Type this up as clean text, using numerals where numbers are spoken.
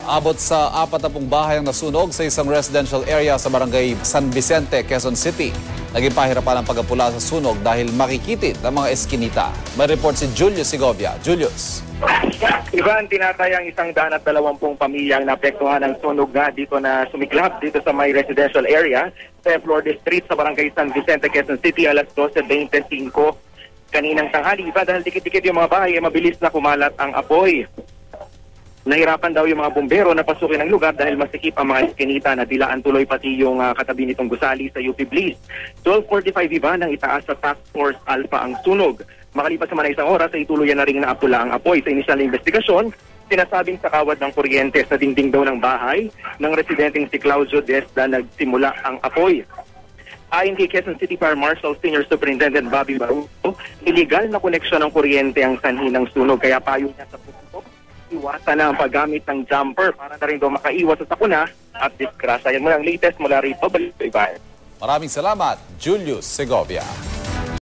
Abot sa 40 bahay ang nasunog sa isang residential area sa barangay San Vicente, Quezon City. Naging pahirapan ang pagpula sa sunog dahil makikitid ang mga eskinita. May report si Julius Segovia. Julius. Ivan, tinatayang 120 pamilyang naapektuhan ng sunog nga dito na sumiklap dito sa may residential area sa Florida Street sa barangay San Vicente, Quezon City, alas 12:25 kaninang tanghali. Iba, dahil dikit-dikit yung mga bahay, mabilis na kumalat ang apoy. Nahirapan daw yung mga bumbero na pasukin ang lugar dahil masikip ang mga eskinita na dilaan tuloy pati yung katabi nitong gusali sa UP Bliss. 12:45 iba nang itaas sa Task Force Alpha ang sunog. Makalipas naman na isang oras ay tuluyan na rin naapula ang apoy. Sa inisyal na investigasyon, sinasabing sa kawad ng kuryente sa dingding daw ng bahay ng residenteng si Claudio Desda nagsimula ang apoy. Ayon kay Quezon City Fire Marshal Senior Superintendent Bobby Baruto, illegal na koneksyon ng kuryente ang sanhi ng sunog, kaya payo niya sa puso iwasan na ang paggamit ng jumper para na rin daw makaiwas sa sakuna at disgrasya. Yan mo ang latest mula rito. Balik. Maraming salamat, Julius Segovia.